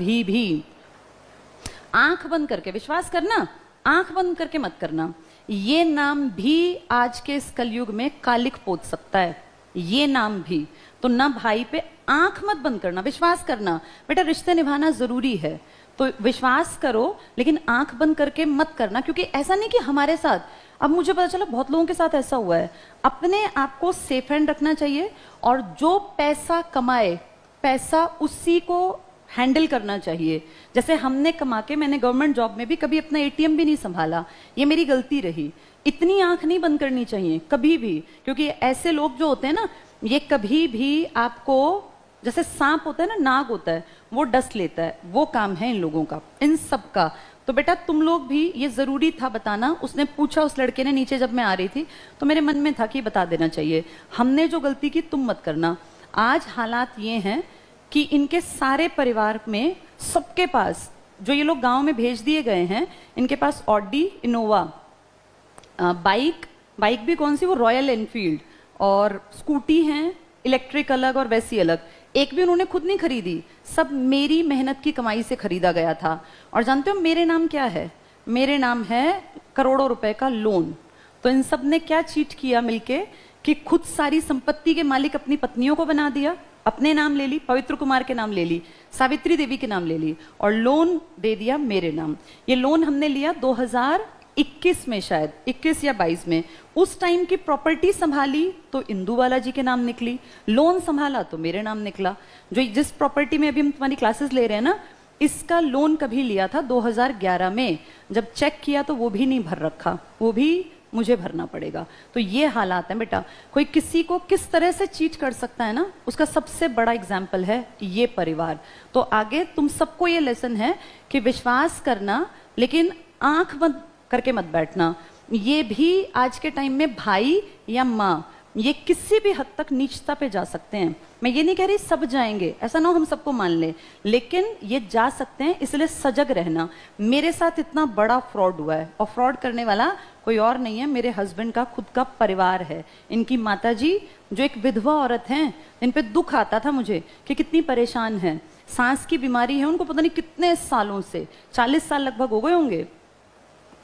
भी आंख बंद करके, विश्वास करना, आंख बंद करके मत करना, ये नाम भी आज के इस कलयुग में कालिक पोत सकता है, ये नाम भी। तो ना भाई पे आंख मत बंद करना, विश्वास करना। बेटा रिश्ते निभाना जरूरी है, तो विश्वास करो, लेकिन आंख बंद करके मत करना, क्योंकि ऐसा नहीं कि हमारे साथ, अब मुझे पता चला बहुत लोगों के साथ ऐसा हुआ है। अपने आप को सेफ हैंड रखना चाहिए, और जो पैसा कमाए पैसा उसी को हैंडल करना चाहिए। जैसे हमने कमा के, मैंने गवर्नमेंट जॉब में भी कभी अपना एटीएम भी नहीं संभाला, ये मेरी गलती रही। इतनी आंख नहीं बंद करनी चाहिए कभी भी, क्योंकि ऐसे लोग जो होते हैं ना, ये कभी भी आपको, जैसे सांप होता है ना, नाग होता है, वो डस लेता है, वो काम है इन लोगों का, इन सब का। तो बेटा तुम लोग भी, ये जरूरी था बताना। उसने पूछा, उस लड़के ने नीचे जब मैं आ रही थी, तो मेरे मन में था कि बता देना चाहिए, हमने जो गलती की तुम मत करना। आज हालात ये हैं कि इनके सारे परिवार में सबके पास, जो ये लोग गांव में भेज दिए गए हैं, इनके पास ऑडी, इनोवा, बाइक भी कौन सी, वो रॉयल एनफील्ड, और स्कूटी हैं, इलेक्ट्रिक अलग और वैसी अलग। एक भी उन्होंने खुद नहीं खरीदी, सब मेरी मेहनत की कमाई से खरीदा गया था। और जानते हो मेरे नाम क्या है? मेरे नाम है करोड़ों रुपए का लोन। तो इन सब ने क्या चीट किया मिलके, कि खुद सारी संपत्ति के मालिक अपनी पत्नियों को बना दिया, अपने नाम ले ली, पवित्र कुमार के नाम ले ली, सावित्री देवी के नाम ले ली, और लोन दे दिया मेरे नाम। ये लोन हमने लिया 2021 में, शायद 21 या 22 में। उस टाइम की प्रॉपर्टी संभाली तो इंदू बालाजी के नाम निकली, लोन संभाला तो मेरे नाम निकला। जो जिस प्रॉपर्टी में अभी हम तुम्हारी क्लासेस ले रहे हैं ना, इसका लोन कभी लिया था 2011 में, जब चेक किया तो वो भी नहीं भर रखा, वो भी मुझे भरना पड़ेगा। तो ये हालात हैं बेटा। कोई किसी को किस तरह से चीट कर सकता है ना, उसका सबसे बड़ा एग्जाम्पल है ये परिवार। तो आगे तुम सबको ये लेसन है कि विश्वास करना, लेकिन आंख बंद करके मत बैठना। ये भी आज के टाइम में भाई या माँ, ये किसी भी हद तक नीचता पे जा सकते हैं। मैं ये नहीं कह रही सब जाएंगे, ऐसा ना हो हम सबको मान ले, लेकिन ये जा सकते हैं, इसलिए सजग रहना। मेरे साथ इतना बड़ा फ्रॉड हुआ है, और फ्रॉड करने वाला कोई और नहीं है, मेरे हस्बैंड का खुद का परिवार है। इनकी माताजी जो एक विधवा औरत हैं, इन पे दुख आता था मुझे कि कितनी परेशान है, सांस की बीमारी है उनको, पता नहीं कितने सालों से, 40 साल लगभग हो गए होंगे,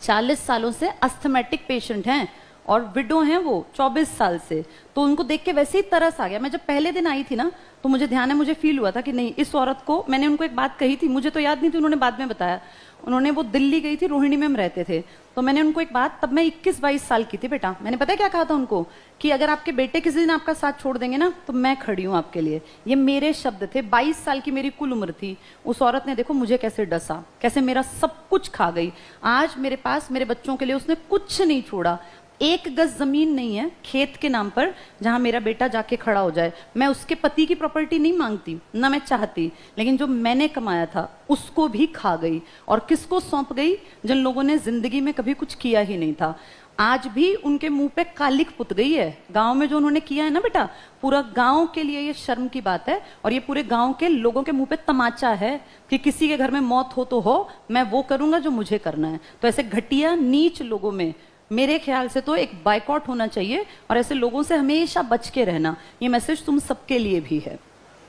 40 सालों से अस्थमेटिक पेशेंट हैं, और विडो हैं वो 24 साल से। तो उनको देख के वैसे ही तरस आ गया। मैं जब पहले दिन आई थी ना, तो मुझे ध्यान है, मुझे फील हुआ था कि नहीं, इस औरत को, मैंने उनको एक बात कही थी, मुझे तो याद नहीं थी, उन्होंने बाद में बताया। उन्होंने, वो दिल्ली गई थी, रोहिणी में हम रहते थे, तो मैंने उनको एक बात, तब मैं 21-22 साल की थी बेटा, मैंने पता है क्या कहा था उनको, कि अगर आपके बेटे किसी दिन आपका साथ छोड़ देंगे ना, तो मैं खड़ी हूँ आपके लिए। ये मेरे शब्द थे। 22 साल की मेरी कुल उम्र थी। उस औरत ने देखो मुझे कैसे डसा, कैसे मेरा सब कुछ खा गई। आज मेरे पास मेरे बच्चों के लिए उसने कुछ नहीं छोड़ा। 1 गज जमीन नहीं है खेत के नाम पर जहां मेरा बेटा जाके खड़ा हो जाए। मैं उसके पति की प्रॉपर्टी नहीं मांगती, ना मैं चाहती, लेकिन जो मैंने कमाया था उसको भी खा गई। और किसको सौंप गई? जिन लोगों ने जिंदगी में कभी कुछ किया ही नहीं था। आज भी उनके मुंह पे कालिक पुत गई है। गांव में जो उन्होंने किया है ना बेटा, पूरा गांव के लिए ये शर्म की बात है, और ये पूरे गांव के लोगों के मुंह पे तमाचा है कि किसी के घर में मौत हो तो हो, मैं वो करूंगा जो मुझे करना है। तो ऐसे घटिया नीच लोगों में मेरे ख्याल से तो एक बाइकआउट होना चाहिए, और ऐसे लोगों से हमेशा बच के रहना। ये मैसेज तुम सबके लिए भी है।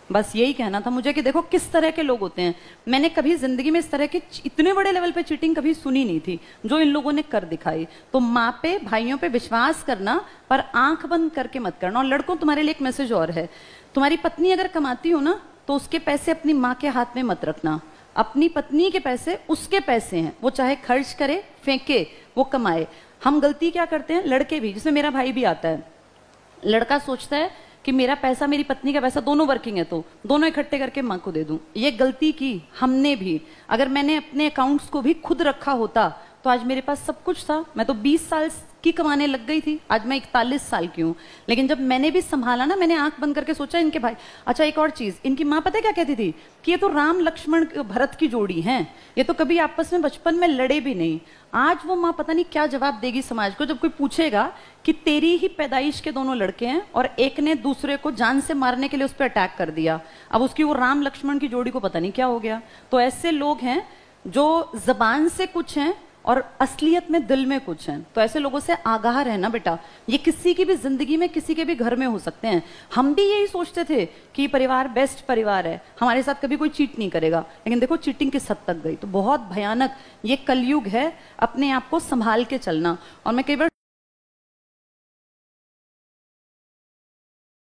बस यही कहना था मुझे कि देखो किस तरह के लोग होते हैं। मैंने कभी जिंदगी में इस तरह के इतने बड़े लेवल पे चीटिंग कभी सुनी नहीं थी जो इन लोगों ने कर दिखाई। तो माँ पे, भाइयों पे विश्वास करना, पर आंख बंद करके मत करना। और लड़कों, तुम्हारे लिए एक मैसेज और है, तुम्हारी पत्नी अगर कमाती हो ना, तो उसके पैसे अपनी माँ के हाथ में मत रखना। अपनी पत्नी के पैसे उसके पैसे हैं, वो चाहे खर्च करे, फेंके, वो कमाए। हम गलती क्या करते हैं, लड़के भी, जिसमें मेरा भाई भी आता है, लड़का सोचता है कि मेरा पैसा, मेरी पत्नी का पैसा, दोनों वर्किंग है तो दोनों इकट्ठे करके माँ को दे दूं। ये गलती की हमने भी। अगर मैंने अपने अकाउंट्स को भी खुद रखा होता तो आज मेरे पास सब कुछ था। मैं तो 20 साल की कमाने लग गई थी, आज मैं 41 साल की हूँ। लेकिन जब मैंने भी संभाला ना, मैंने आंख बंद करके सोचा इनके भाई। अच्छा एक और चीज, इनकी माँ पता है क्या कहती थी, कि ये तो राम लक्ष्मण भरत की जोड़ी हैं, ये तो कभी आपस में बचपन में लड़े भी नहीं। आज वो माँ पता नहीं क्या जवाब देगी समाज को जब कोई पूछेगा कि तेरी ही पैदाइश के दोनों लड़के हैं और एक ने दूसरे को जान से मारने के लिए उस पर अटैक कर दिया। अब उसकी वो राम लक्ष्मण की जोड़ी को पता नहीं क्या हो गया। तो ऐसे लोग हैं जो जबान से कुछ हैं और असलियत में दिल में कुछ है। तो ऐसे लोगों से आगाह रहना बेटा। ये किसी की भी जिंदगी में, किसी के भी घर में हो सकते हैं। हम भी यही सोचते थे कि परिवार बेस्ट परिवार है, हमारे साथ कभी कोई चीट नहीं करेगा, लेकिन देखो चीटिंग किस हद तक गई। तो बहुत भयानक ये कलयुग है, अपने आप को संभाल के चलना। और मैं कई बार